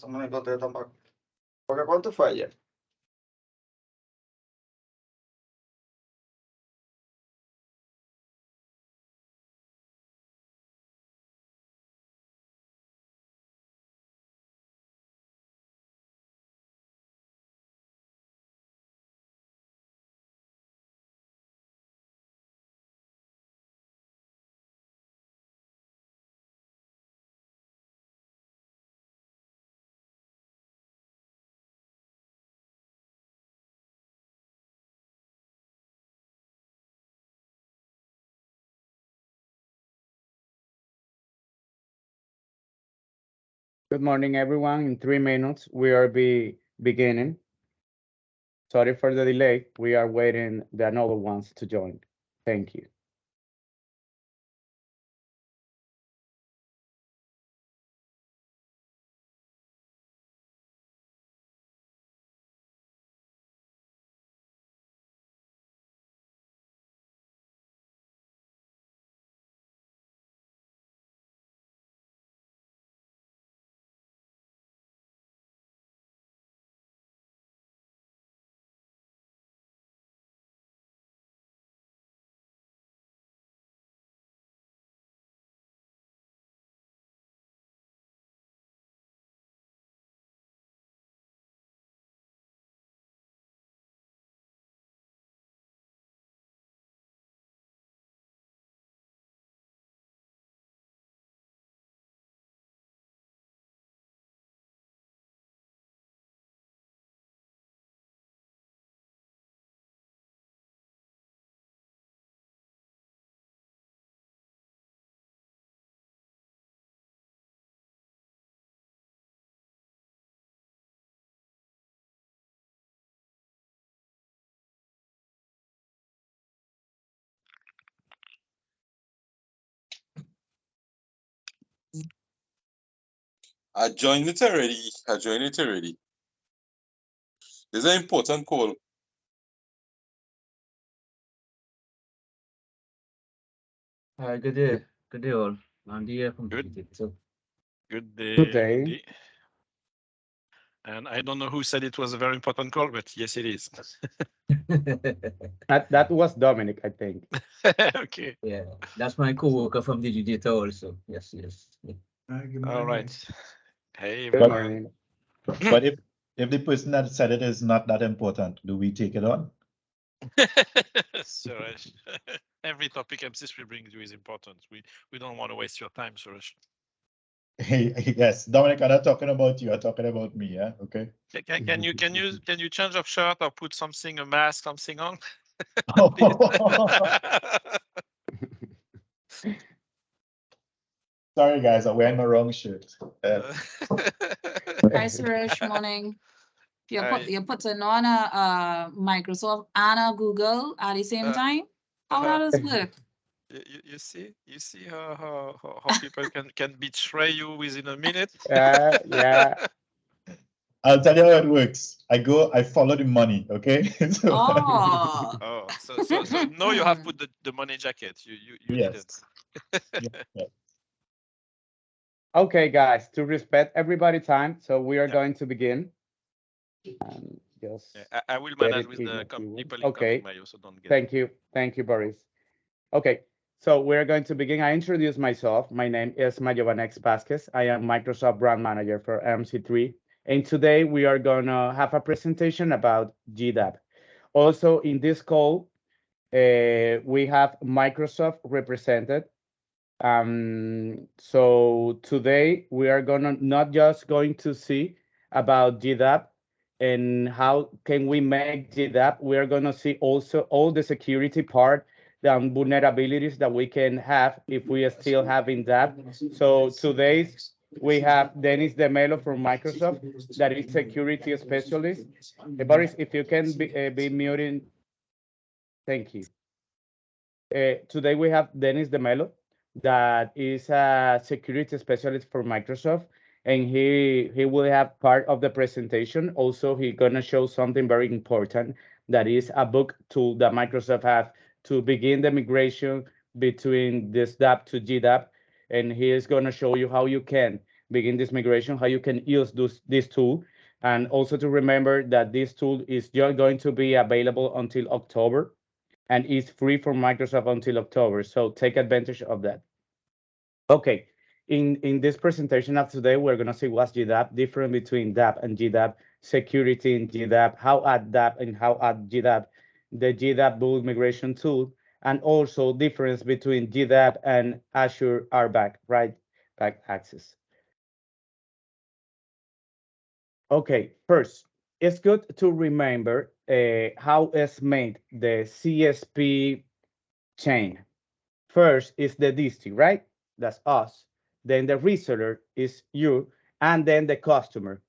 No me encontré tampoco. Porque ¿cuánto fue ayer? Good morning, everyone. In 3 minutes, we are beginning. Sorry for the delay. We are waiting the another ones to join. Thank you. I joined it already. This is an important call. Good day. Good day, all. I'm here from GDAP. Good day. Good day. And I don't know who said it was a very important call, but yes, it is. That was Dominic, I think. Okay. Yeah, that's my co-worker from the GDAP also. Yes. All right. Hey, Good everyone. morning. But if the person that said it is not that important, do we take it on? Suresh, every topic MC3 brings you is important. We don't want to waste your time, Suresh. Yes, Dominic, I'm not talking about you. I'm talking about me. Yeah. Okay. Can you change of shirt or put something, a mask, something on? Sorry, guys, I'm wearing my wrong shirt. Hi, Suresh. Morning. You're putting on a Microsoft and a Google at the same time. How does this work? You see how people can betray you within a minute. Yeah. I'll tell you how it works. I follow the money. Okay. So no, you have put the money jacket. You yes. didn't. Okay, guys, to respect everybody's time, so we are going to begin. Just I will manage with the people incoming, Mayo, so don't get. Thank you, Boris. Okay, so we're going to begin. I introduce myself. My name is Mayovanex Vasquez. I am Microsoft Brand Manager for MC3. And today we are gonna have a presentation about GDAP. Also in this call, we have Microsoft represented. So today we are not just going to see about GDAP and how can we make GDAP. We are gonna see also all the security part, the vulnerabilities that we can have if we are still having that. So today we have Dennis DeMelo from Microsoft, that is security specialist. Boris, if you can be muting. Thank you. Today we have Dennis DeMelo, that is a security specialist for Microsoft, and he will have part of the presentation. Also, he's gonna show something very important, that is a book tool that Microsoft have to begin the migration between this DAP to GDAP, and he is going to show you how you can begin this migration, how you can use this tool, and also to remember that this tool is just going to be available until October, and is free from Microsoft until October. So take advantage of that. Okay, in this presentation of today, we're going to see what's GDAP, different between DAP and GDAP, security in GDAP, how add DAP and how add GDAP, the GDAP bulk migration tool, and also difference between GDAP and Azure RBAC, right back access. Okay, first, it's good to remember how is made the CSP chain. First is the dist, right? That's us. Then the reseller is you, and then the customer.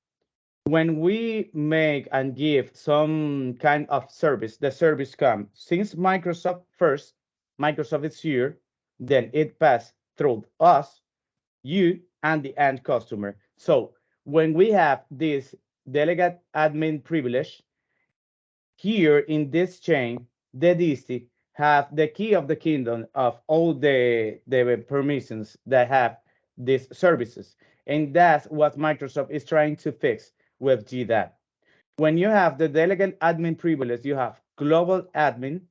When we make and give some kind of service, the service comes since Microsoft first, Microsoft is here, then it passes through us, you, and the end customer. So when we have this delegate admin privilege, here in this chain, the dist have the key of the kingdom of all the permissions that have these services. And that's what Microsoft is trying to fix with GDAP. When you have the delegate admin privilege, you have global admin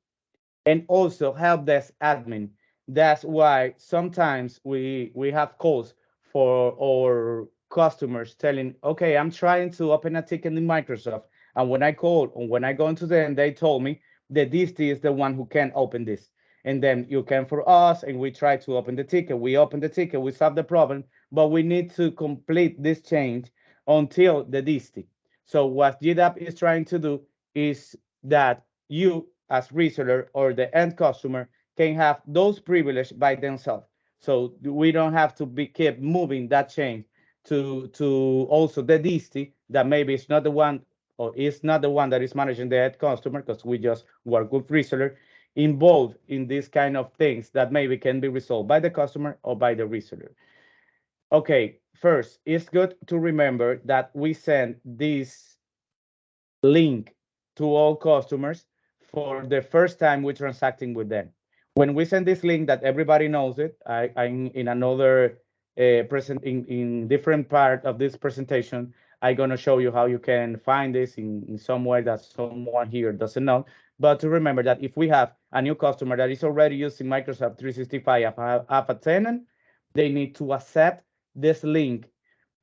and also help desk admin. That's why sometimes we have calls for our customers telling, okay, I'm trying to open a ticket in Microsoft. And when I call or when I go into them, they told me that this is the one who can open this. And then you can for us, and we try to open the ticket. We open the ticket, we solve the problem, but we need to complete this change until the dist. So what GDAP is trying to do is that you as reseller or the end customer can have those privileges by themselves. So we don't have to keep moving that chain to also the dist that maybe it's not the one or is not the one that is managing the end customer, because we just work with reseller involved in these kind of things that maybe can be resolved by the customer or by the reseller. Okay, first, it's good to remember that we send this link to all customers for the first time we're transacting with them. When we send this link, that everybody knows it, I'm in another in different part of this presentation, I'm going to show you how you can find this in some way that someone here doesn't know. But to remember that if we have a new customer that is already using Microsoft 365 as a tenant, they need to accept this link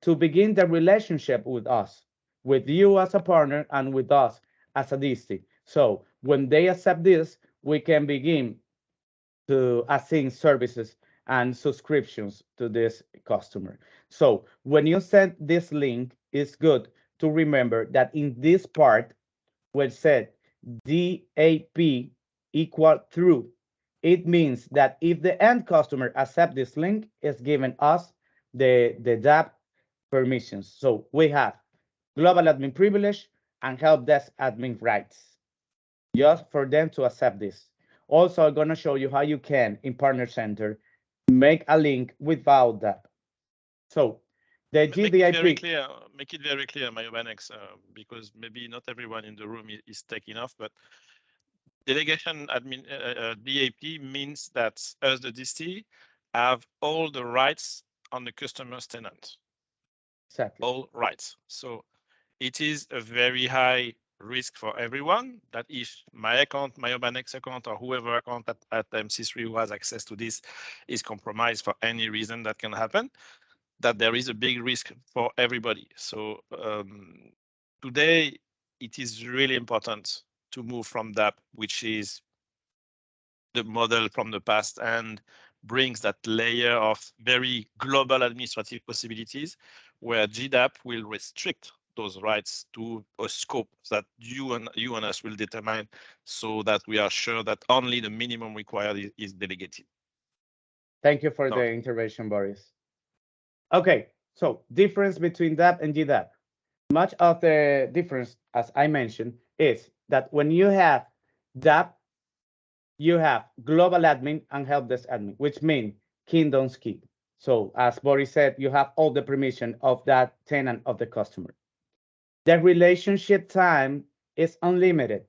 to begin the relationship with us, with you as a partner and with us as a dist. So when they accept this, we can begin to assign services and subscriptions to this customer. So when you send this link, it's good to remember that in this part, where it said GDAP equal true, it means that if the end customer accept this link, it's giving us the DAP permissions. So we have global admin privilege and help desk admin rights, just for them to accept this. Also, I'm going to show you how you can, in Partner Center, make a link without that. So the GDAP. Make it very clear, Mayobanex, because maybe not everyone in the room is tech enough, but delegation admin DAP means that us, the dist, have all the rights on the customer's tenant. Exactly. All rights. So it is a very high risk for everyone that if my account, my Urbanex account, or whoever account at MC3 who has access to this is compromised for any reason that can happen, that there is a big risk for everybody. So today, it is really important to move from DAP, which is the model from the past, and brings that layer of very global administrative possibilities, where GDAP will restrict those rights to a scope that you and us will determine, so that we are sure that only the minimum required is delegated. Thank you for the intervention, Boris. Okay, so difference between DAP and GDAP. Much of the difference, as I mentioned, is that when you have DAP, you have global admin and help desk admin, which mean kingdoms keep. So as Boris said, you have all the permission of that tenant of the customer. The relationship time is unlimited.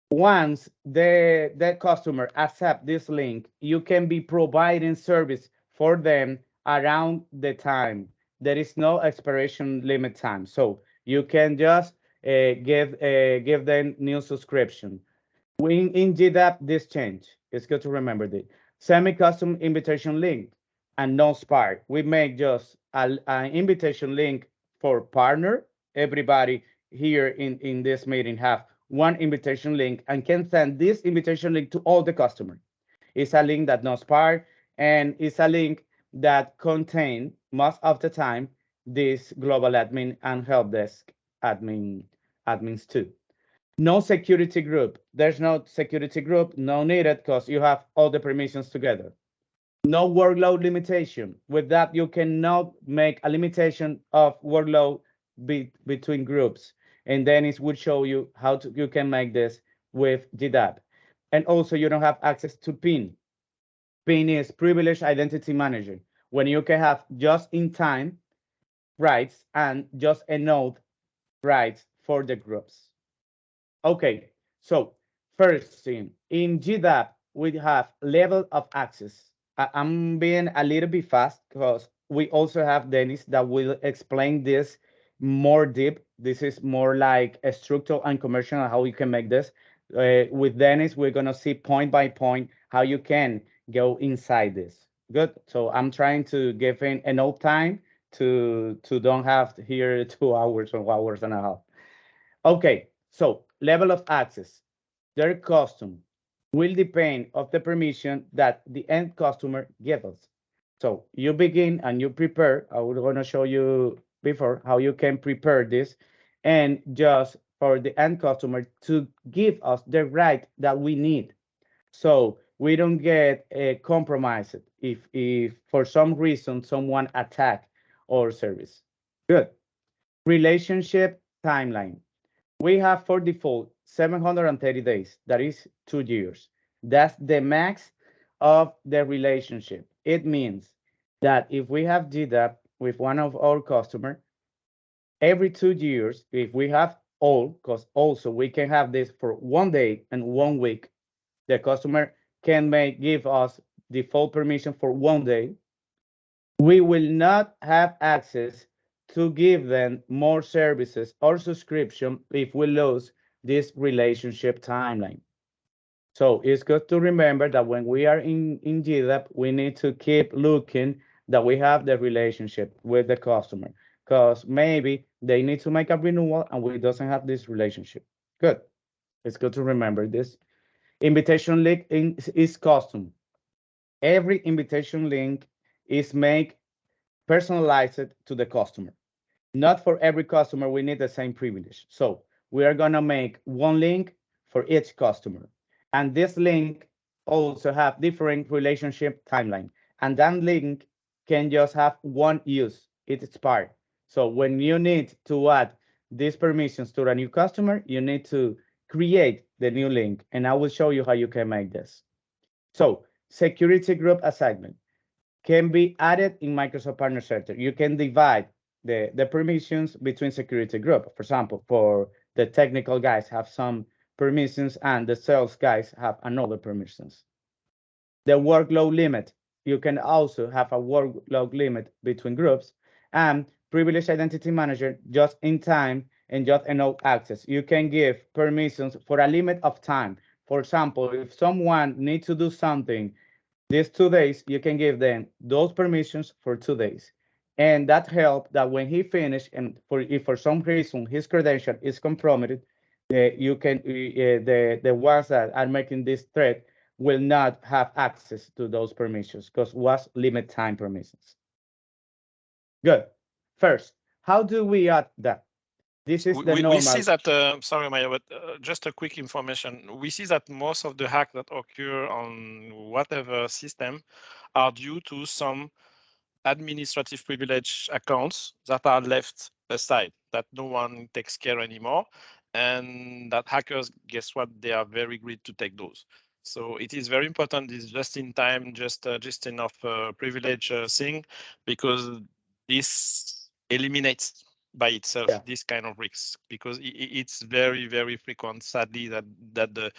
Once the customer accept this link, you can be providing service for them around the time. There is no expiration limit time, so you can just give them new subscription. In GDAP, this change. It's good to remember this. Semi-custom invitation link and no spark. We make just an invitation link for partner. Everybody here in this meeting have one invitation link and can send this invitation link to all the customers. It's a link that no spark, and it's a link that contain most of the time this global admin and help desk admins too. No security group. There's no security group, no needed because you have all the permissions together. No workload limitation. With that, you cannot make a limitation of workload between groups. And then it would show you how you can make this with GDAP. And also you don't have access to PIN. PIN is Privileged Identity Manager, when you can have just in time rights and just a node rights for the groups. Okay, so first thing, in GDAP, we have level of access. I'm being a little bit fast because we also have Dennis that will explain this more deep. This is more like a structural and commercial and how you can make this. With Dennis, we're gonna see point by point how you can go inside this. Good. So I'm trying to give in enough time to don't have here 2 hours or hours and a half. Okay, so level of access, their custom will depend of the permission that the end customer gives us. So you begin and you prepare. I was going to show you before how you can prepare this and just for the end customer to give us the right that we need. So we don't get compromised if for some reason someone attack our service. Good. Relationship timeline. We have for default 730 days. That is 2 years. That's the max of the relationship. It means that if we have GDAP with one of our customer, every 2 years, if we have all, because also we can have this for 1 day and 1 week, the customer can give us default permission for 1 day. We will not have access to give them more services or subscription if we lose this relationship timeline. So it's good to remember that when we are in GDAP, we need to keep looking that we have the relationship with the customer because maybe they need to make a renewal and we doesn't have this relationship. Good. It's good to remember this. Invitation link is custom. Every invitation link is made personalized to the customer. Not for every customer, we need the same privilege. So we are gonna make one link for each customer. And this link also have different relationship timeline. And that link can just have one use, it's part. So when you need to add these permissions to a new customer, you need to create the new link. And I will show you how you can make this. So security group assignment can be added in Microsoft Partner Center. You can divide the permissions between security group. For example, for the technical guys have some permissions and the sales guys have another permissions. The workload limit, you can also have a workload limit between groups, and privileged identity manager just in time and just enough access. You can give permissions for a limit of time. For example, if someone needs to do something these 2 days, you can give them those permissions for 2 days. And that help that when he finished and if for some reason his credential is compromised, you can the ones that are making this threat will not have access to those permissions because was limit time permissions. Good. First, how do we add that? This is the normal. We see that, sorry, Maya, but just a quick information. We see that most of the hacks that occur on whatever system are due to some administrative privilege accounts that are left aside, that no one takes care anymore. And that hackers, guess what, they are very great to take those. So it is very important, this just in time, just enough privilege thing, because this eliminates by itself, Yeah. this kind of risks, because it's very, very frequent, sadly, that the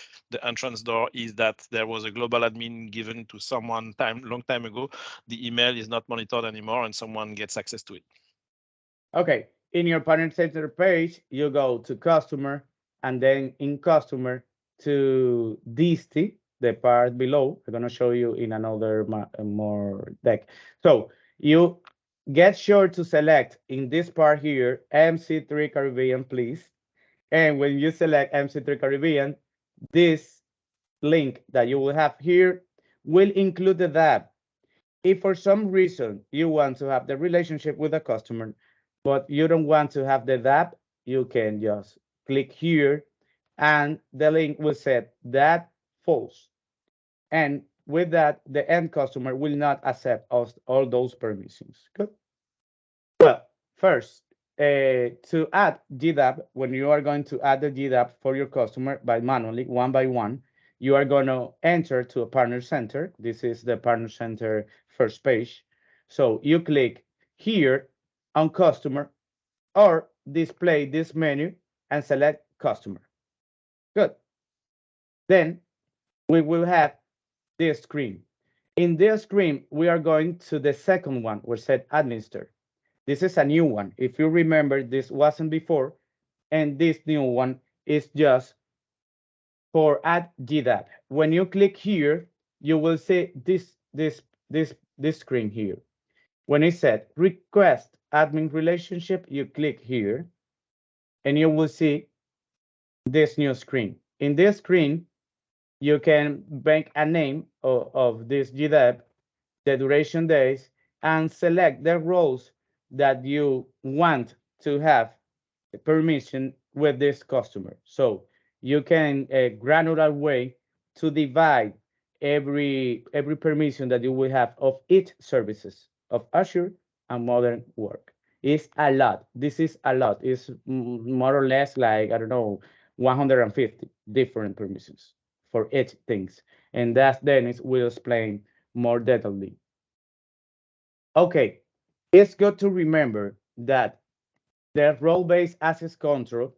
entrance door is that there was a global admin given to someone long time ago. The email is not monitored anymore, and someone gets access to it. Okay, in your partner center page, you go to customer, and then in customer to DST, the part below. I'm gonna show you in another more deck. So you get sure to select in this part here, MC3 Caribbean, please. And when you select MC3 Caribbean, this link that you will have here will include the DAP. If for some reason you want to have the relationship with the customer, but you don't want to have the DAP, you can just click here and the link will set that false. And with that, the end customer will not accept all those permissions. Good. Well, first, to add GDAP, when you are going to add the GDAP for your customer by manually, one by one, you are going to enter to a partner center. This is the partner center first page. So you click here on customer or display this menu and select customer. Good. Then we will have this screen. In this screen, we are going to the second one where said administer. This is a new one. If you remember, this wasn't before, and this new one is just for add GDAP. When you click here, you will see this screen here. When it said request admin relationship, you click here, and you will see this new screen. In this screen, you can bank a name of this GDAP, the duration days, and select the roles that you want to have permission with this customer. So you can a granular way to divide every permission that you will have of each services of Azure and modern work. It's a lot. This is a lot. It's more or less like, I don't know, 150 different permissions for each things. And that Dennis will explain more detailedly. Okay, it's good to remember that the role-based access control,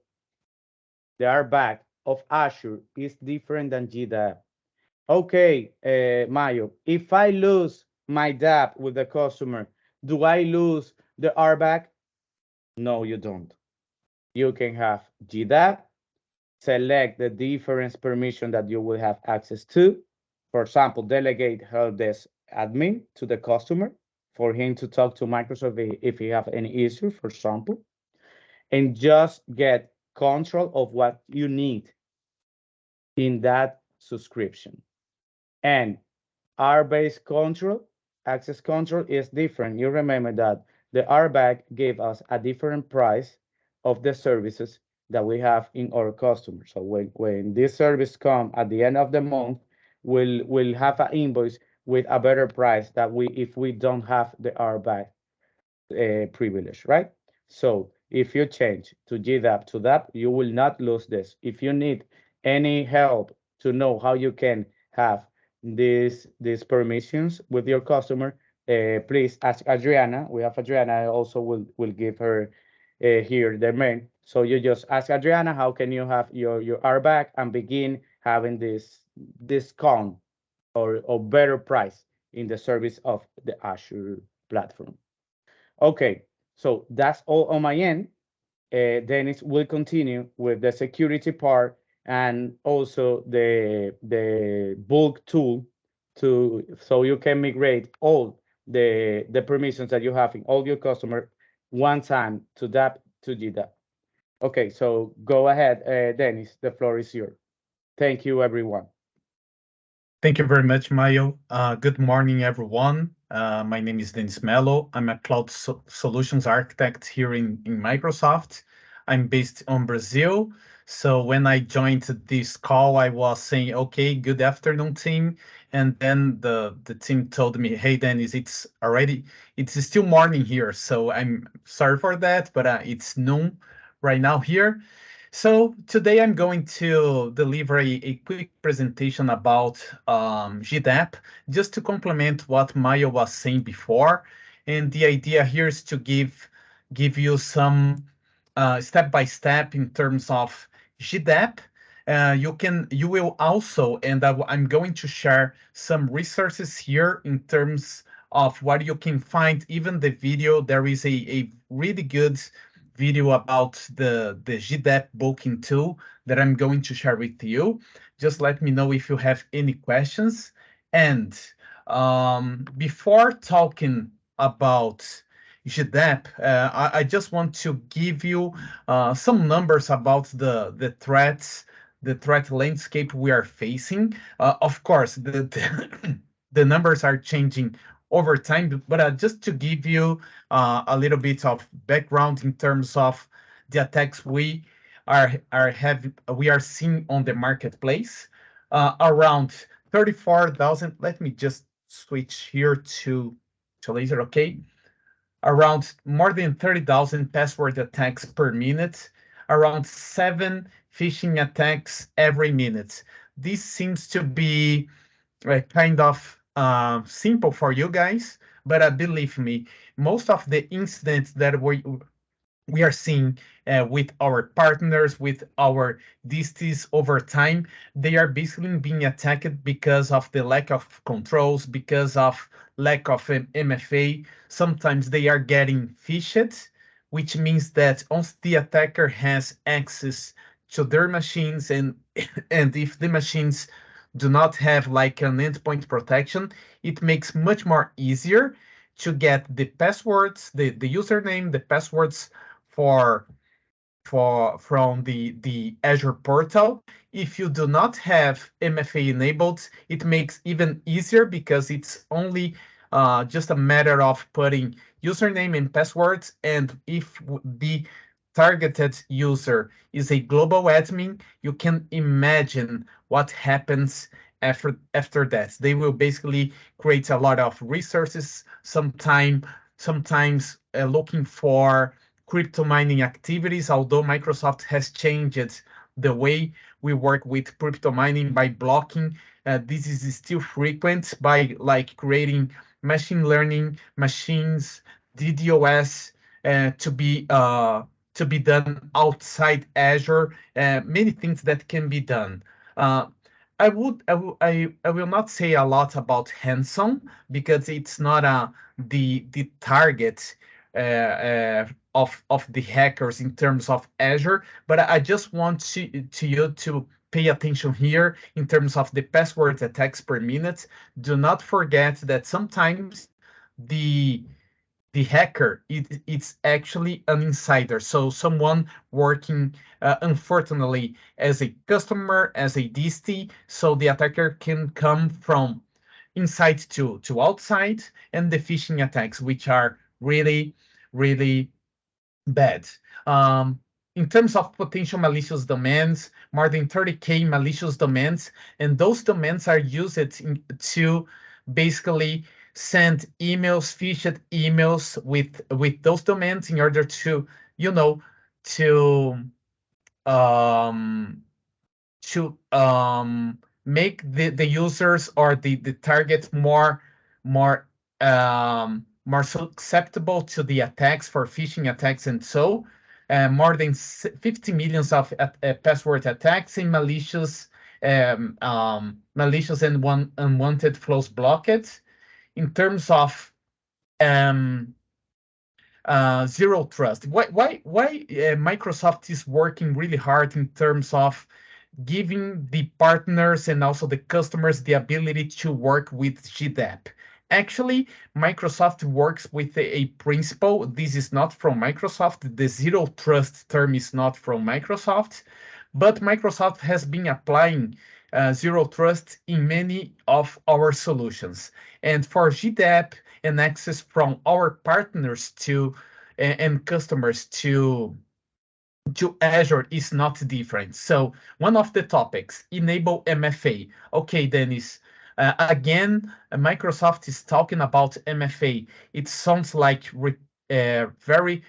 the RBAC of Azure, is different than GDAP. Okay, Mayo, if I lose my DAP with the customer, do I lose the RBAC? No, you don't. You can have GDAP, select the different permission that you will have access to. For example, delegate help desk admin to the customer for him to talk to Microsoft if he have any issue, for example, and just get control of what you need in that subscription. And R-based control, access control is different. You remember that the RBAC gave us a different price of the services that we have in our customers. So when this service come at the end of the month, we'll have an invoice with a better price that if we don't have the RBAC privilege, right? So if you change to GDAP to DAP, you will not lose this. If you need any help to know how you can have these permissions with your customer, please ask Adriana. We have Adriana. I also will give her here the mail. So you just ask Adriana, how can you have your RBAC and begin having this discount or better price in the service of the Azure platform. Okay, so that's all on my end. Dennis will continue with the security part and also the bulk tool so you can migrate all the permissions that you have in all your customer one time to DAP to GDAP. Okay, so go ahead, Dennis. The floor is yours. Thank you, everyone. Thank you very much, Mayo. Good morning, everyone. My name is Dennis Mello. I'm a cloud solutions architect here in Microsoft. I'm based on Brazil. So when I joined this call, I was saying, okay, good afternoon, team. And then the team told me, hey, Dennis, it's still morning here. So I'm sorry for that, but it's noon right now here. So today I'm going to deliver a quick presentation about GDAP, just to complement what Mayo was saying before. And the idea here is to give give you some step by step in terms of GDAP. You will also, and I'm going to share some resources here in terms of what you can find. Even the video, there is a really good video about the GDAP booking tool that I'm going to share with you. Just let me know if you have any questions. And before talking about GDAP, I just want to give you some numbers about the threats, the threat landscape we are facing. Of course, the numbers are changing over time, but just to give you a little bit of background in terms of the attacks we are seeing on the marketplace, around 34,000. Let me just switch here to laser, okay? Around more than 30,000 password attacks per minute, around 7 phishing attacks every minute. This seems to be kind of simple for you guys, but believe me, most of the incidents that we are seeing with our partners, with our disties over time, they are basically being attacked because of the lack of controls, because of lack of MFA. Sometimes they are getting phished, which means that once the attacker has access to their machines, and if the machines do not have like an endpoint protection, it makes much more easier to get the passwords, the username, the passwords for from the Azure portal. If you do not have MFA enabled, it makes even easier because it's only just a matter of putting username and passwords. And if the targeted user is a global admin, you can imagine what happens after that. They will basically create a lot of resources, sometimes looking for crypto mining activities, although Microsoft has changed the way we work with crypto mining by blocking. This is still frequent by like creating machine learning machines, DDoS, to be done outside Azure. Many things that can be done. I will not say a lot about hands-on because it's not the target of the hackers in terms of Azure, but I just want you to pay attention here in terms of the password attacks per minute. Do not forget that sometimes the hacker it's actually an insider, so someone working unfortunately as a customer, as a DST, so the attacker can come from inside to outside, and the phishing attacks, which are really bad. In terms of potential malicious domains, more than 30K malicious domains, and those domains are used to basically send emails, phished emails with those domains in order to, um, make the users or the targets more susceptible to the attacks for phishing attacks. And so more than 50 millions of password attacks in malicious and unwanted flows blocked. In terms of zero trust, why Microsoft is working really hard in terms of giving the partners and also the customers the ability to work with GDAP. Actually, Microsoft works with a principle. This is not from Microsoft. The zero trust term is not from Microsoft, but Microsoft has been applying zero trust in many of our solutions. And for GDAP and access from our partners to and customers to Azure is not different. So one of the topics, enable MFA. Okay, Dennis, again, Microsoft is talking about MFA. It sounds like very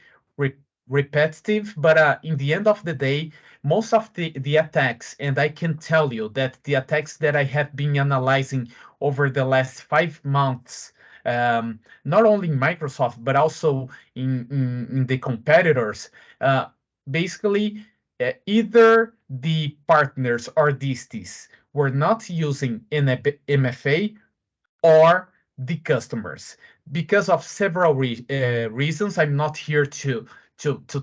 repetitive, but in the end of the day, most of the attacks, and I can tell you that the attacks that I have been analyzing over the last 5 months not only in Microsoft, but also in the competitors. Basically, either the partners or disties were not using MFA or the customers. Because of several reasons, I'm not here to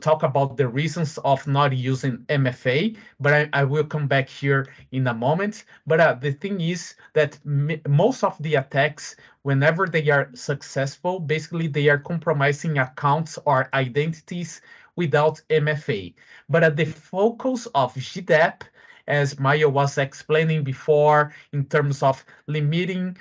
talk about the reasons of not using MFA, but I will come back here in a moment. But the thing is that most of the attacks, whenever they are successful, basically they are compromising accounts or identities without MFA. But the focus of GDAP, as Maya was explaining before, in terms of limiting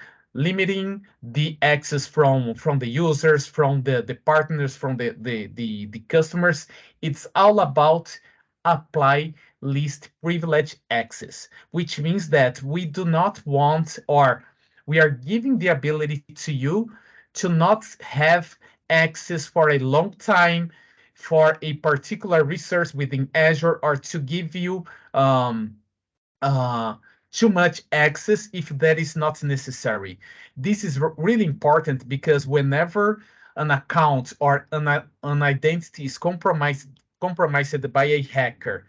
the access from the users, from the partners, from the customers. It's all about apply least privilege access, which means that we do not want, or we are giving the ability to you to not have access for a long time for a particular resource within Azure, or to give you uh, too much access if that is not necessary. This is really important because whenever an account or an identity is compromised by a hacker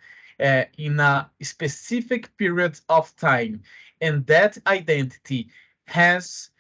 in a specific period of time, and that identity has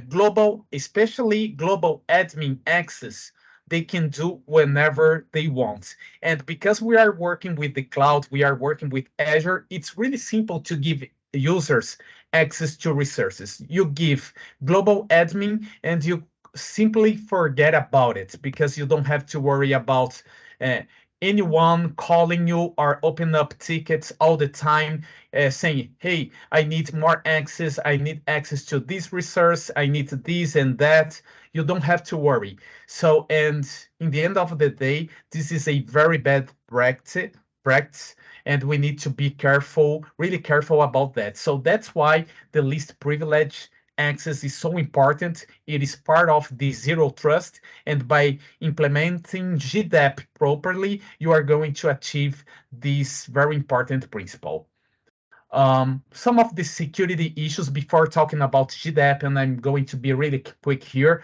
global, especially global admin access, they can do whenever they want. And because we are working with the cloud, we are working with Azure, it's really simple to give users access to resources. You give global admin and you simply forget about it because you don't have to worry about uh, anyone calling you or open up tickets all the time saying, hey, I need more access, I need access to this resource, I need this and that. You don't have to worry. So, and in the end of the day, this is a very bad practice, and we need to be careful, really careful about that. So that's why the least privilege access is so important. It is part of the zero trust, and by implementing GDAP properly, you are going to achieve this very important principle. Some of the security issues before talking about GDAP, and I'm going to be really quick here.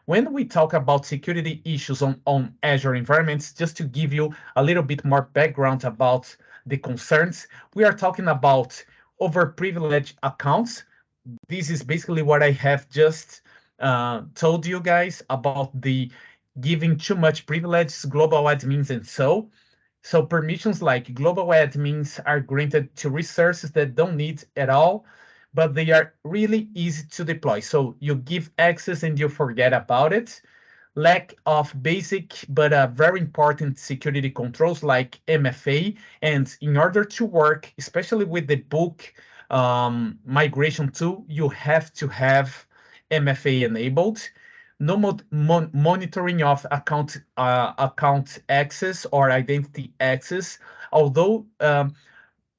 When we talk about security issues on Azure environments, just to give you a little bit more background about the concerns, we are talking about overprivileged accounts. This is basically what I have just told you guys about the giving too much privileges, global admins, and so. So permissions like global admins are granted to resources that don't need at all, but they are really easy to deploy. So you give access and you forget about it. Lack of basic but very important security controls like MFA. And in order to work, especially with the bulk migration tool, you have to have MFA enabled. No monitoring of account access or identity access, although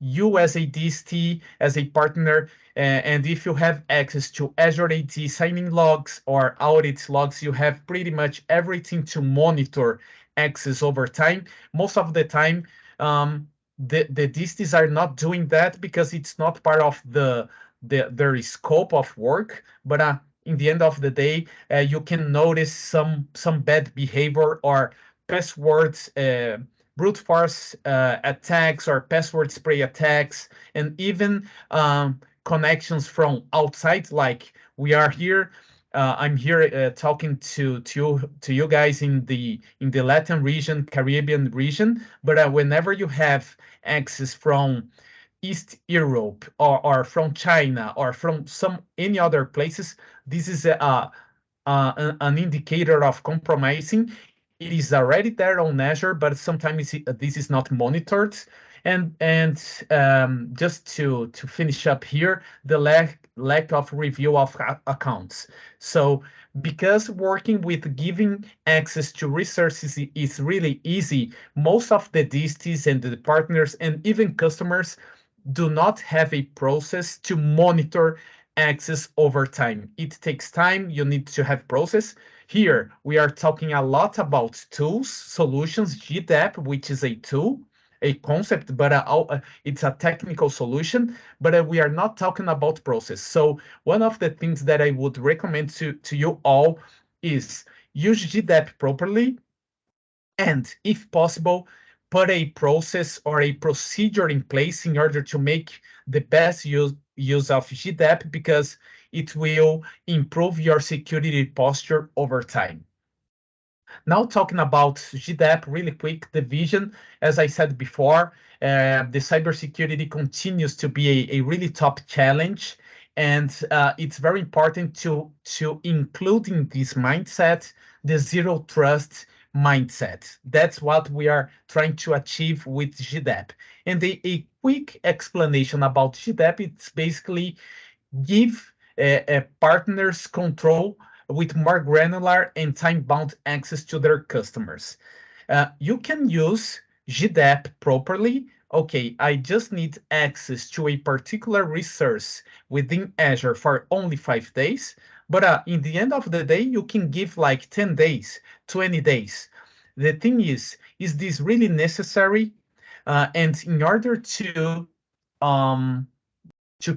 you as a DST, as a partner, and if you have access to Azure AD signing logs or audit logs, you have pretty much everything to monitor access over time. Most of the time, the DSTs are not doing that because it's not part of their scope of work. But in the end of the day, you can notice some bad behavior or passwords brute force attacks or password spray attacks, and even connections from outside. Like we are here, I'm here talking to you guys in the Latin region, Caribbean region. But whenever you have access from East Europe or from China or from any other places, this is an indicator of compromising. It is already there on Azure, but sometimes this is not monitored. And just to finish up here, the lack of review of accounts. So because working with giving access to resources is really easy, most of the DSTs and the partners and even customers do not have a process to monitor access over time. It takes time. You need to have process. Here, we are talking a lot about tools, solutions, GDAP, which is a tool. a concept, but it's a technical solution, but we are not talking about process. So one of the things that I would recommend to you all is use GDAP properly, and if possible, put a process or a procedure in place in order to make the best use of GDAP, because it will improve your security posture over time. Now talking about GDAP really quick, the vision, as I said before, the cybersecurity continues to be a really top challenge, and it's very important to include in this mindset the zero trust mindset. That's what we are trying to achieve with GDAP. And a quick explanation about GDAP, it's basically give partners control with more granular and time-bound access to their customers. You can use GDAP properly. Okay, I just need access to a particular resource within Azure for only 5 days. But in the end of the day, you can give like 10 days, 20 days. The thing is this really necessary? And in order to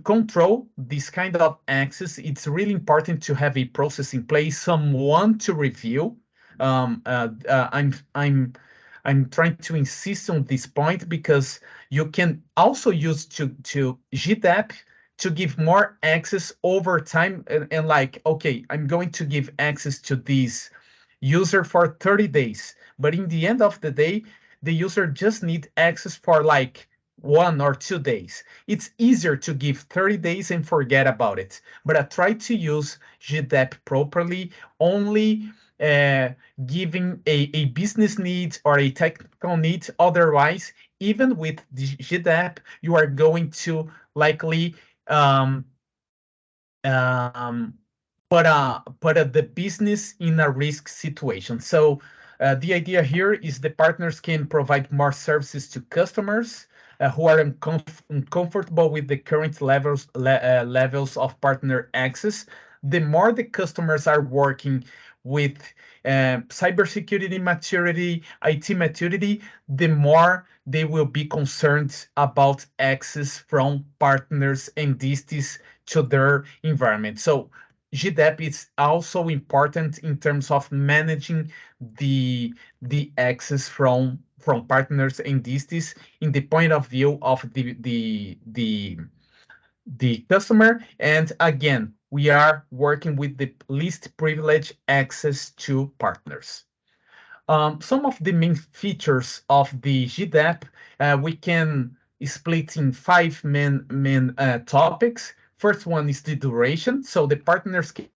control this kind of access, it's really important to have a process in place, someone to review. I'm trying to insist on this point, because you can also use to GDAP to give more access over time, and like, okay, I'm going to give access to this user for 30 days, but in the end of the day, the user just need access for like 1 or 2 days. It's easier to give 30 days and forget about it. But I try to use GDAP properly, only giving a business need or a technical need. Otherwise, even with the GDAP, you are going to likely put the business in a risk situation. So the idea here is the partners can provide more services to customers who are uncomfortable with the current levels of partner access. The more the customers are working with cybersecurity maturity, IT maturity, the more they will be concerned about access from partners and disties to their environment. So GDAP is also important in terms of managing the access from partners and disties in the point of view of the customer. And again, we are working with the least privileged access to partners. Some of the main features of the GDAP, we can split in 5 main topics. First one is the duration. So the partners can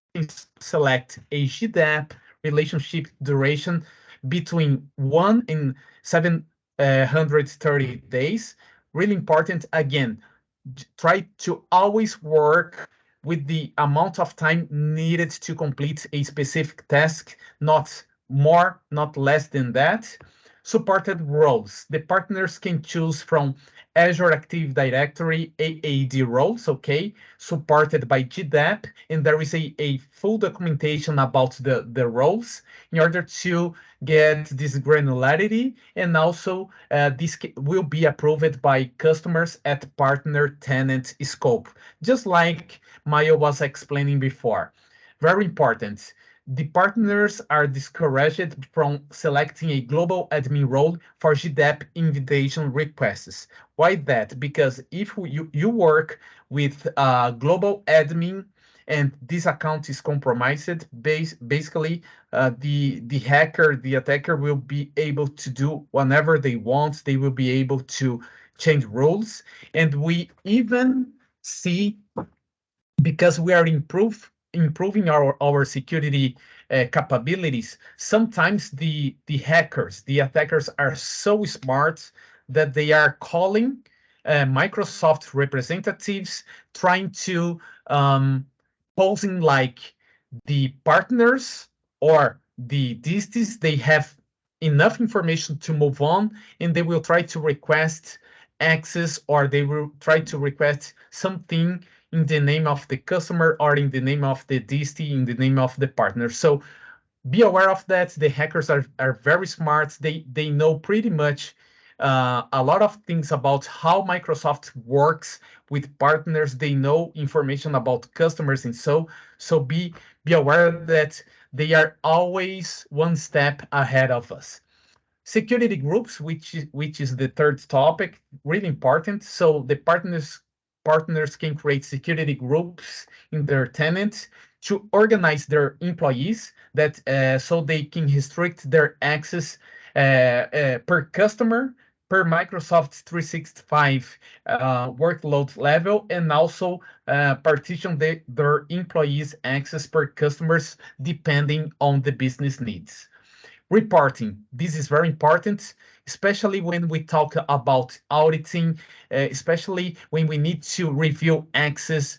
select a GDAP relationship duration between 1 and 730 days. Really important. Again, try to always work with the amount of time needed to complete a specific task, not more, not less than that. Supported roles. The partners can choose from Azure Active Directory AAD roles, okay, supported by GDAP, and there is a full documentation about the roles in order to get this granularity, and also this will be approved by customers at partner tenant scope, just like Mayo was explaining before. Very important. The partners are discouraged from selecting a global admin role for GDAP invitation requests. Why that? Because if you work with global admin and this account is compromised, basically the hacker, the attacker will be able to do whatever they want. They will be able to change rules. And we even see, because we are improving our security capabilities, sometimes the hackers, the attackers are so smart that they are calling Microsoft representatives, trying to posing like the partners or the disties, they have enough information to move on, and they will try to request access, or they will try to request something in the name of the customer or in the name of the distie, in the name of the partner. So be aware of that. The hackers are very smart. They know pretty much a lot of things about how Microsoft works with partners. They know information about customers, and so be aware that they are always one step ahead of us. Security groups, which is the third topic, really important. So the partners can create security groups in their tenants to organize their employees that so they can restrict their access per customer, per Microsoft 365 workload level, and also partition their employees' access per customers depending on the business needs. Reporting. This is very important, especially when we talk about auditing, especially when we need to review access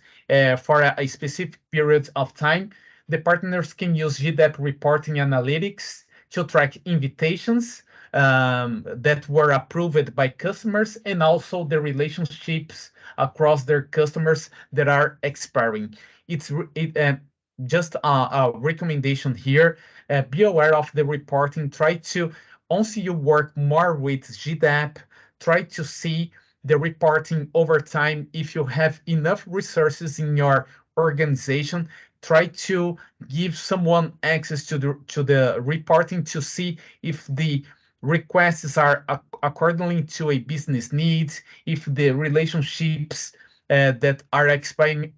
for a specific period of time. The partners can use GDAP reporting analytics to track invitations that were approved by customers, and also the relationships across their customers that are expiring. It's just a recommendation here. Be aware of the reporting. Try to, once you work more with GDAP, try to see the reporting over time. If you have enough resources in your organization, try to give someone access to the reporting to see if the requests are accordingly to a business needs, if the relationships that are expiring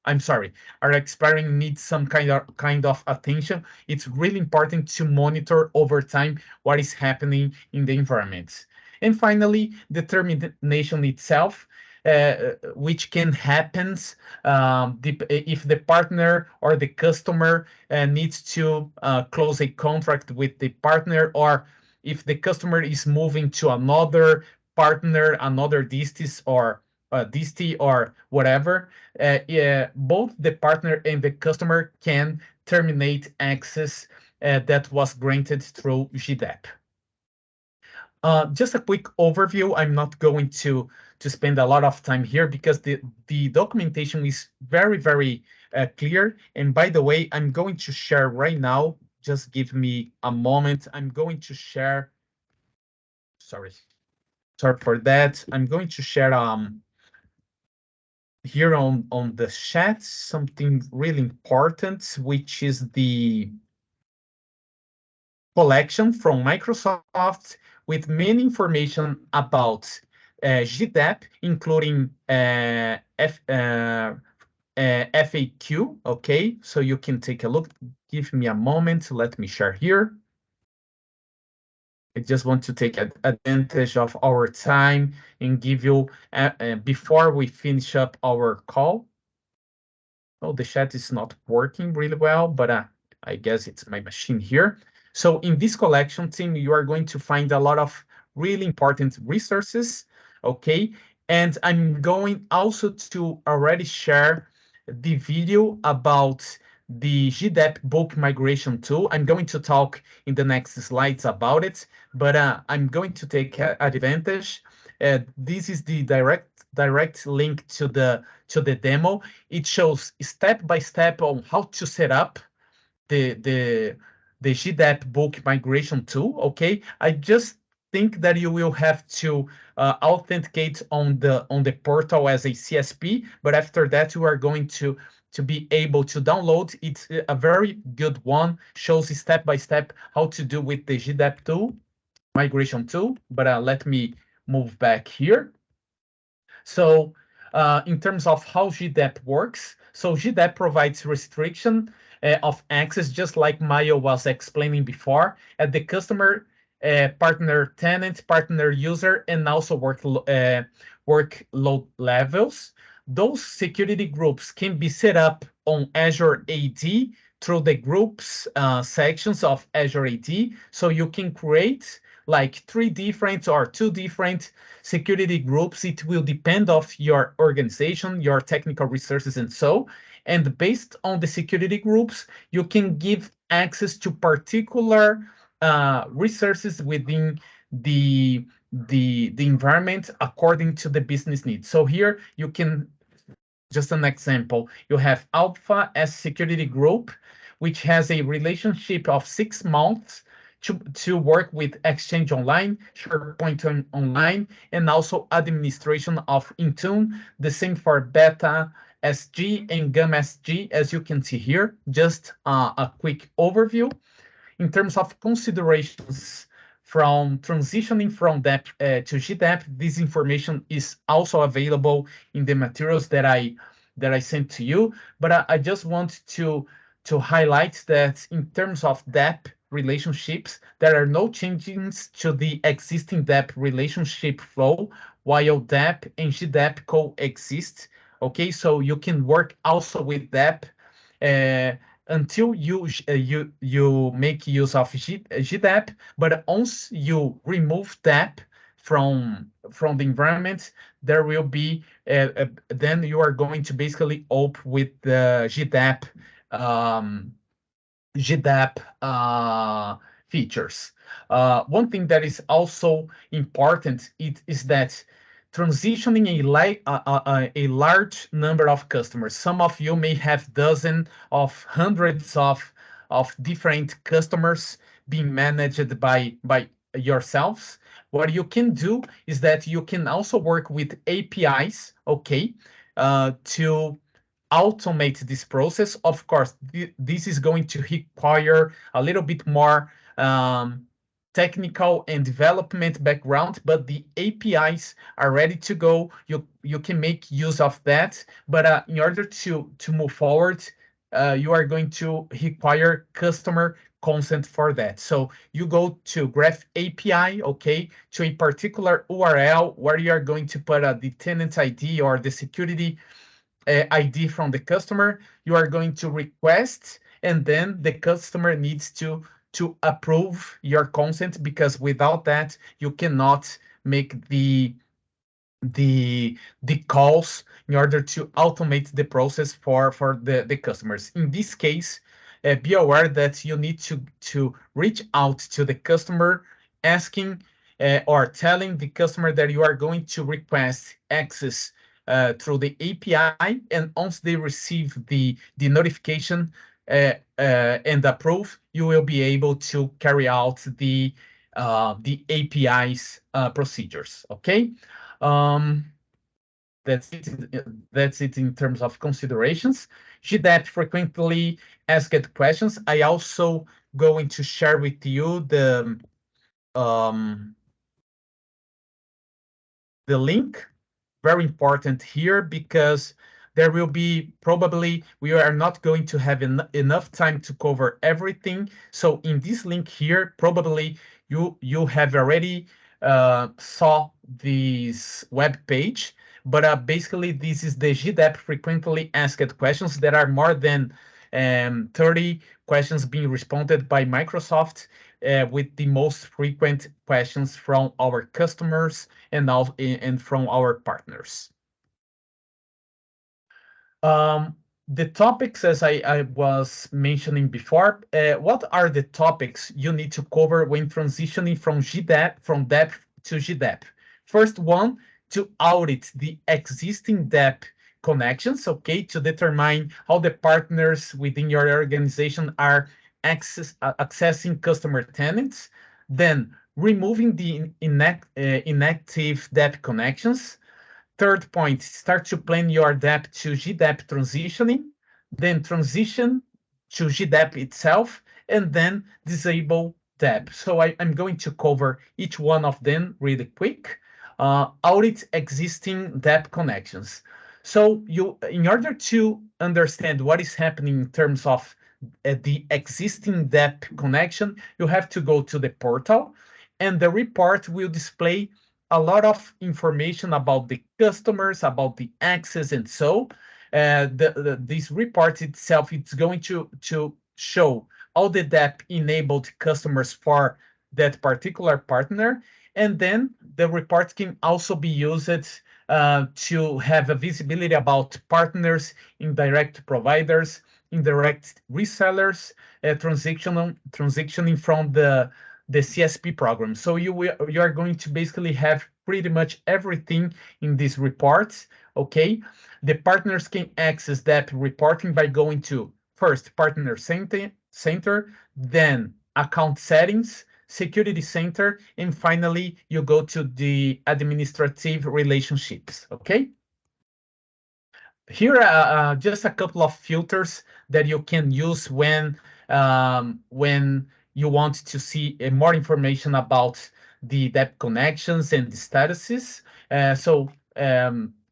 I'm sorry, are expiring need some kind of attention. It's really important to monitor over time what is happening in the environment. And finally, the termination itself, which can happen if the partner or the customer needs to close a contract with the partner, or if the customer is moving to another partner, another distis or disti or whatever. Both the partner and the customer can terminate access that was granted through GDAP. Just a quick overview. I'm not going to spend a lot of time here because the documentation is very, very clear. And by the way, I'm going to share right now. Just give me a moment. I'm going to share. Sorry for that. I'm going to share here on the chat something really important, which is the collection from Microsoft with many information about GDAP, including FAQ. Okay, so you can take a look. Give me a moment. Let me share here. I just want to take advantage of our time and give you, before we finish up our call. Oh, the chat is not working really well, but I guess it's my machine here. So in this collection team, you are going to find a lot of really important resources, okay? And I'm going also to already share the video about the GDAP bulk migration tool. I'm going to talk in the next slides about it, but I'm going to take advantage. This is the direct link to the demo. It shows step by step on how to set up the GDAP bulk migration tool. Okay, I just think that you will have to authenticate on the portal as a CSP, but after that you are going to be able to download. It's a very good one, shows step by step how to do with the GDAP tool, migration tool. But let me move back here. So in terms of how GDAP works, so GDAP provides restriction of access, just like Mayo was explaining before, at the customer, partner tenant, partner user, and also workload levels. Those security groups can be set up on Azure AD through the groups sections of Azure AD. So you can create like 3 different or 2 different security groups. It will depend of your organization, your technical resources, and so. And based on the security groups, you can give access to particular resources within the environment according to the business needs. So here you can, just an example, you have Alpha as security group, which has a relationship of 6 months to work with Exchange Online, SharePoint Online, and also administration of Intune. The same for Beta SG and Gum SG, as you can see here. Just a quick overview. In terms of considerations from transitioning from DAP to GDAP, this information is also available in the materials that I sent to you. But I just want to highlight that in terms of DAP relationships, there are no changes to the existing DAP relationship flow while DAP and GDAP coexist. Okay, so you can work also with DAP until you make use of GDAP, but once you remove DAP from the environment, there will be then you are going to basically open with the GDAP features. One thing that is also important is that transitioning a large number of customers. Some of you may have dozens of hundreds of different customers being managed by yourselves. What you can do is that you can also work with APIs, okay, to automate this process. Of course, this is going to require a little bit more technical and development background, but the APIs are ready to go. You can make use of that, but in order to move forward, you are going to require customer consent for that. So you go to Graph API, okay, to a particular URL where you are going to put the tenant ID or the security ID from the customer. You are going to request, and then the customer needs to approve your consent, because without that you cannot make the calls in order to automate the process for the customers. In this case, be aware that you need to reach out to the customer, asking or telling the customer that you are going to request access through the API, and once they receive the notification and approve, you will be able to carry out the API's procedures. Okay, that's it in terms of considerations. GDAP frequently asked questions. I also going to share with you the link. Very important here, because there will be probably, we are not going to have enough time to cover everything. So in this link here, probably you have already saw this web page, but basically this is the GDAP frequently asked questions. There are more than 30 questions being responded by Microsoft, with the most frequent questions from our customers and from our partners. The topics, as I was mentioning before, what are the topics you need to cover when transitioning from DAP to GDAP? First one, to audit the existing DAP connections, okay, to determine how the partners within your organization are accessing customer tenants. Then removing the inactive DAP connections. Third point, start to plan your DAP to GDAP transitioning, then transition to GDAP itself, and then disable DAP. So I'm going to cover each one of them really quick. Audit existing DAP connections. So in order to understand what is happening in terms of the existing DAP connection, you have to go to the portal, and the report will display a lot of information about the customers, about the access, and so this report itself, it's going to show all the DAP enabled customers for that particular partner, and then the report can also be used to have a visibility about partners, indirect providers, indirect resellers, transitioning from the CSP program. So you are going to basically have pretty much everything in these reports. Okay, the partners can access that reporting by going to first Partner Center, then Account Settings, security center, and finally, you go to the administrative relationships, okay? Here are just a couple of filters that you can use when you want to see more information about the DAP connections and the statuses.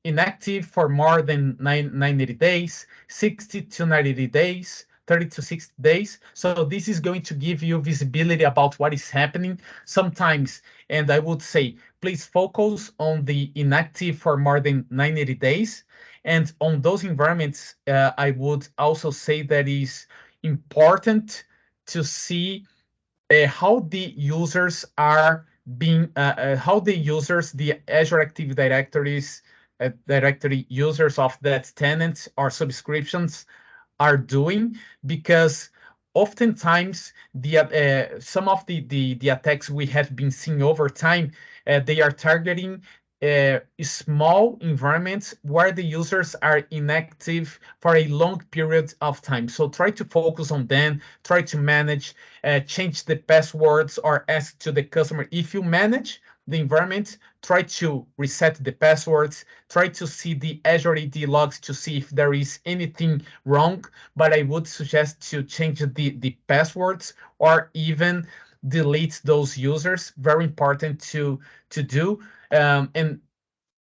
Inactive for more than 90 days, 60 to 90 days, 30 to 60 days. So this is going to give you visibility about what is happening sometimes. And I would say, please focus on the inactive for more than 90 days. And on those environments, I would also say that is important to see how the users are being, how the users, the Azure Active Directory users of that tenant or subscriptions are doing, because oftentimes some of the attacks we have been seeing over time, they are targeting small environments where the users are inactive for a long period of time. So try to focus on them, try to manage, change the passwords, or ask to the customer. If you manage the environment, try to reset the passwords, try to see the Azure AD logs to see if there is anything wrong, but I would suggest to change the passwords or even delete those users. Very important to do. And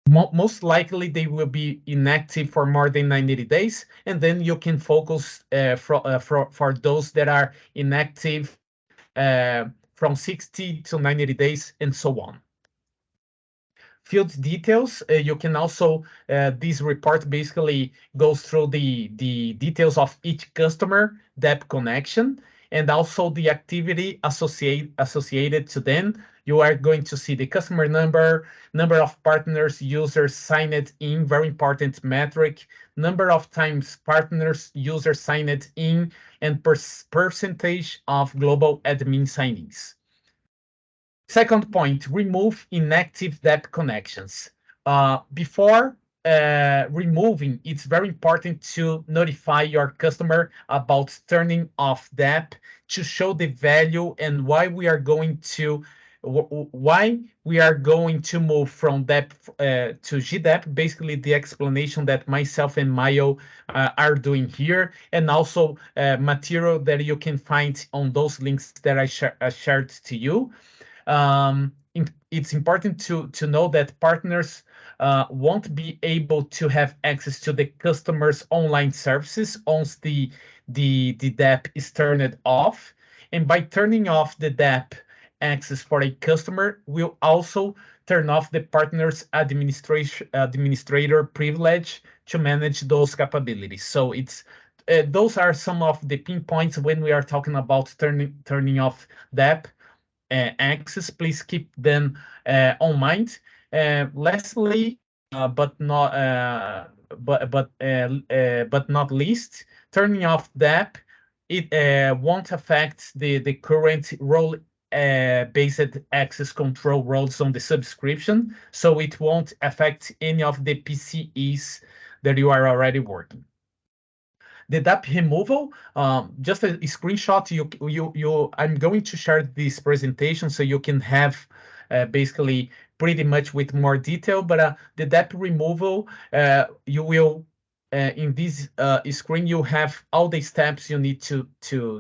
most likely they will be inactive for more than 90 days, and then you can focus for those that are inactive from 60 to 90 days and so on. Field details, you can also, this report basically goes through the details of each customer DAP connection and also the activity associated to them. You are going to see the customer number of partners, users signed in, very important metric, number of times partners, users signed in, and percentage of global admin signings. Second point, remove inactive DAP connections. Before removing, it's very important to notify your customer about turning off DAP to show the value and why we are going to move from DAP to GDAP. Basically, the explanation that myself and Mayo are doing here, and also material that you can find on those links that I shared to you. It's important to know that partners won't be able to have access to the customer's online services once the DAP is turned off. And by turning off the DAP access for a customer, we'll also turn off the partner's administrator privilege to manage those capabilities. So it's those are some of the pinpoints when we are talking about turning off DAP access. Please keep them on mind. Lastly, but not least, turning off DAP, it won't affect the current role based access control roles on the subscription, so it won't affect any of the PCEs that you are already working. The DAP removal, just a screenshot. I'm going to share this presentation so you can have basically pretty much with more detail. But the DAP removal, you will in this screen you have all the steps you need to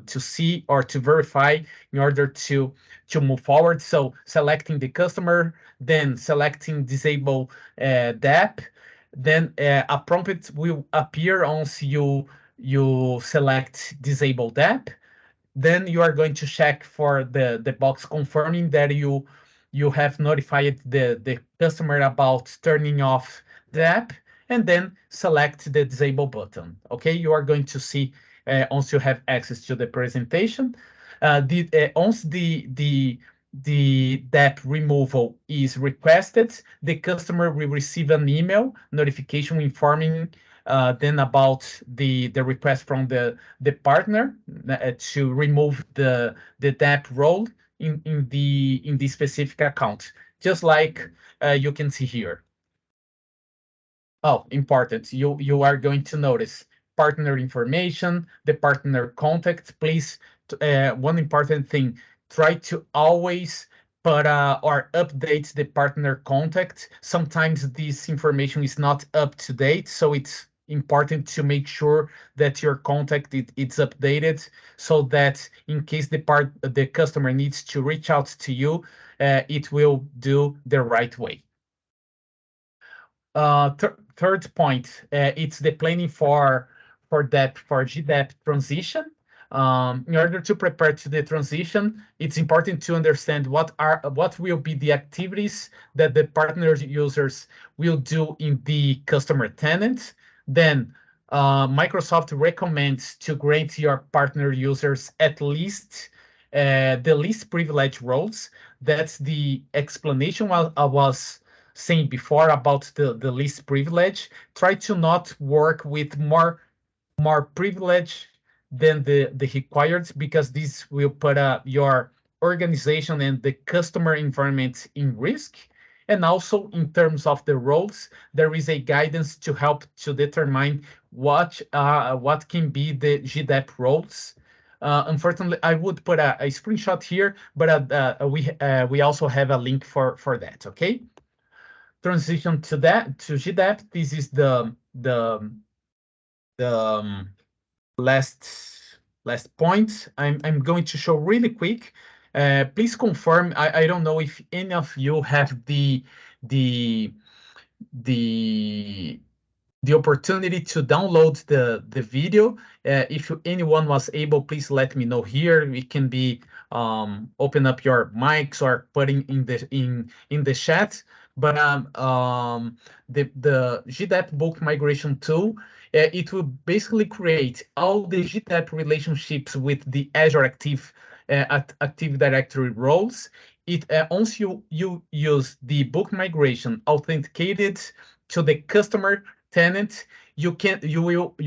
see or to verify in order to move forward. So selecting the customer, then selecting disable DAP, then a prompt will appear once you select disable DAP. Then you are going to check for the box confirming that you have notified the customer about turning off DAP, and then select the disable button. Okay, you are going to see once you have access to the presentation. Once the DAP removal is requested, the customer will receive an email notification informing then about the request from the partner to remove the DAP role in the specific account, just like you can see here. Oh, important. You are going to notice partner information, the partner contact. Please, one important thing, try to always put or update the partner contact. Sometimes this information is not up to date, so it's important to make sure that your contact it's updated, so that in case the customer needs to reach out to you, it will do the right way. Third point, it's the planning for GDAP transition. In order to prepare to the transition, it's important to understand what will be the activities that the partner users will do in the customer tenant. Then Microsoft recommends to grant your partner users at least the least privileged roles. That's the explanation I was saying before about the least privilege. Try to not work with more privilege than the required, because this will put your organization and the customer environment in risk. And also in terms of the roles, there is a guidance to help to determine what can be the GDAP roles. Unfortunately, I would put a screenshot here, but we also have a link for that. Okay. Transition to GDAP. This is the last point. I'm going to show really quick. Please confirm. I don't know if any of you have the opportunity to download the video. If anyone was able, please let me know here. We can be open up your mics or putting in the chat. But the GDAP bulk migration tool, it will basically create all the GDAP relationships with the Azure Active Directory roles. It once you use the bulk migration authenticated to the customer tenant, you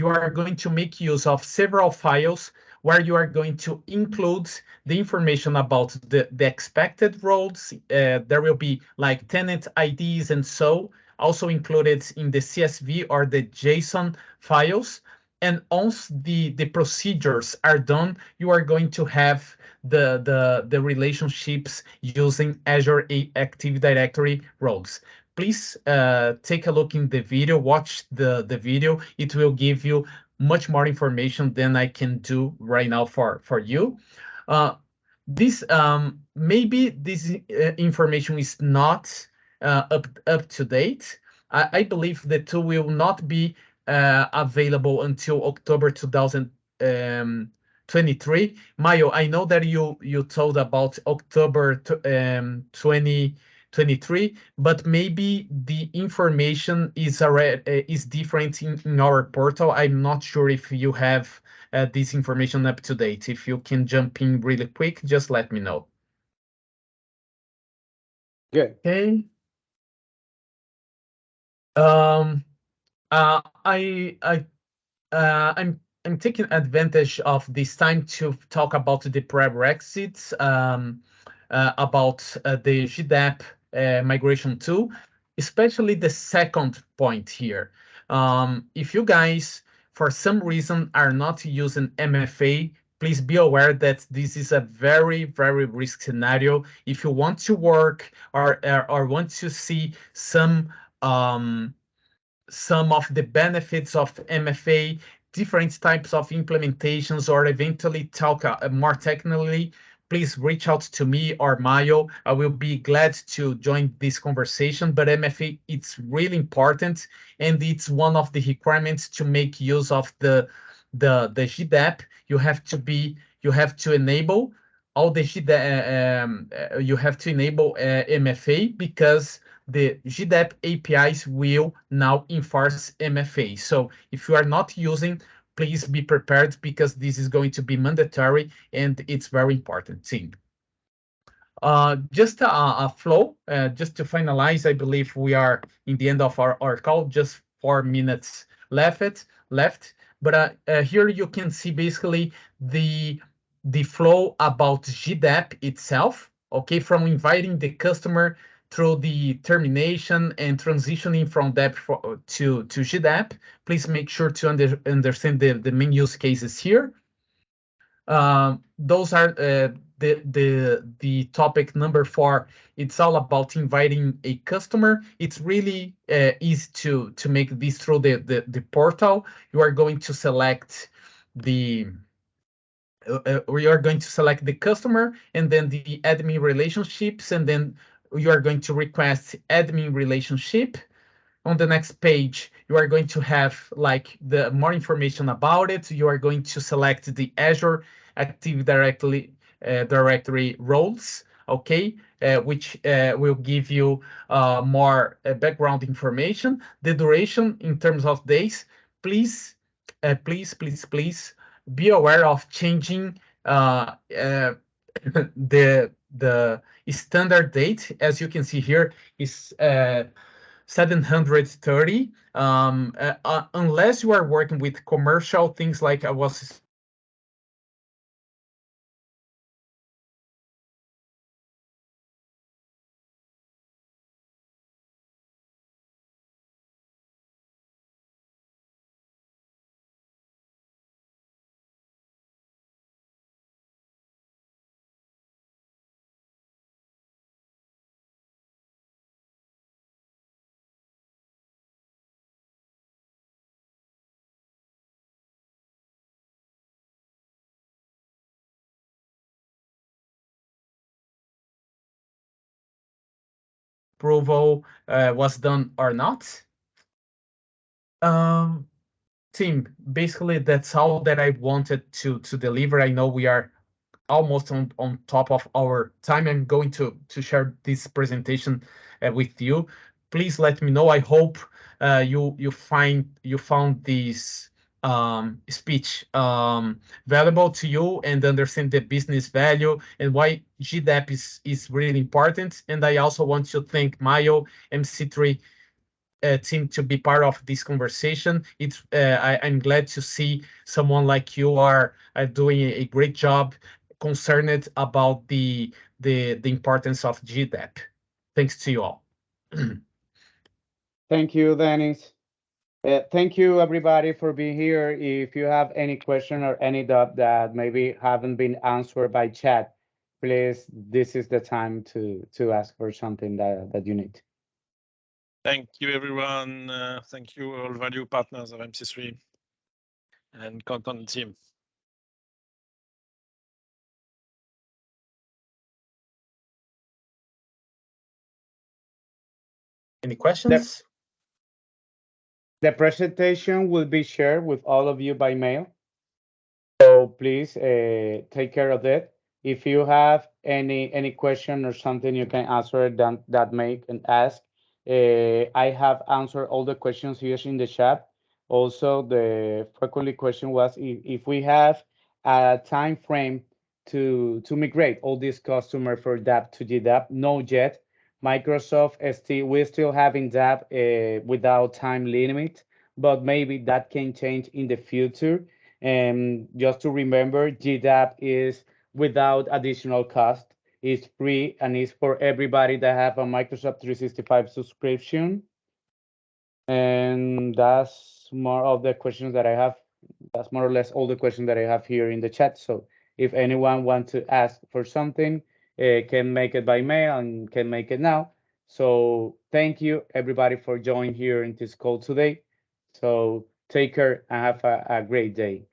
are going to make use of several files where you are going to include the information about the expected roles. There will be like tenant IDs and so also included in the CSV or the JSON files. And once the procedures are done, you are going to have the relationships using Azure Active Directory roles. Please take a look in the video, watch the video. It will give you much more information than I can do right now for you. This maybe this information is not up to date. I believe the tool will not be available until October 2023. Mayo, I know that you told about October 2023, but maybe the information is different in our portal. I'm not sure if you have this information up to date. If you can jump in really quick, just let me know. Good. Okay. I'm taking advantage of this time to talk about the prerequisites about the GDAP migration tool, especially the second point here. If you guys, for some reason, are not using MFA, please be aware that this is a very, very risky scenario. If you want to work or want to see some of the benefits of MFA, different types of implementations, or eventually talk more technically, please reach out to me or Mayo. I will be glad to join this conversation. But MFA, it's really important, and it's one of the requirements to make use of the GDAP. You have to enable all the GDAP. You have to enable MFA, because the GDAP APIs will now enforce MFA. So if you are not using, please be prepared, because this is going to be mandatory, and it's very important thing. Just a flow, just to finalize, I believe we are in the end of our call, just 4 minutes left. But here you can see basically the flow about GDAP itself, okay, from inviting the customer through the termination and transitioning from DAP to GDAP. Please make sure to understand the main use cases here. Those are the topic number 4. It's all about inviting a customer. It's really easy to make this through the portal. You are going to select the we are going to select the customer and then the admin relationships, and then you are going to request admin relationship. On the next page, you are going to have like the more information about it. You are going to select the Azure Active Directory roles, okay, which will give you more background information. The duration in terms of days, please, please be aware of changing the standard date. As you can see here, is 730. Unless you are working with commercial things like I was approval was done or not. Team, basically that's all that I wanted to deliver. I know we are almost on top of our time. I'm going to share this presentation with you. Please let me know. I hope you found this speech valuable to you and understand the business value and why GDAP is really important. And I also want to thank Mayo, MC3 team to be part of this conversation. I'm glad to see someone like you are doing a great job, concerned about the importance of GDAP. Thanks to you all. Thank you, Dennis. Thank you, everybody, for being here. If you have any question or any doubt that maybe haven't been answered by chat, please, this is the time to ask for something that you need. Thank you, everyone. Thank you, all value partners of MC3 and content team. Any questions? The presentation will be shared with all of you by mail. So please take care of it. If you have any question or something you can answer that make and ask. I have answered all the questions here in the chat. Also, the frequently question was if we have a time frame to migrate all these customers for DAP to GDAP. No yet. Microsoft we're still having DAP without time limit, but maybe that can change in the future. And just to remember, GDAP is without additional cost. It's free and it's for everybody that have a Microsoft 365 subscription. And that's more of the questions that I have. That's more or less all the questions that I have here in the chat. So if anyone wants to ask for something, can make it by mail and can make it now. So thank you, everybody, for joining here in this call today. So take care and have a great day.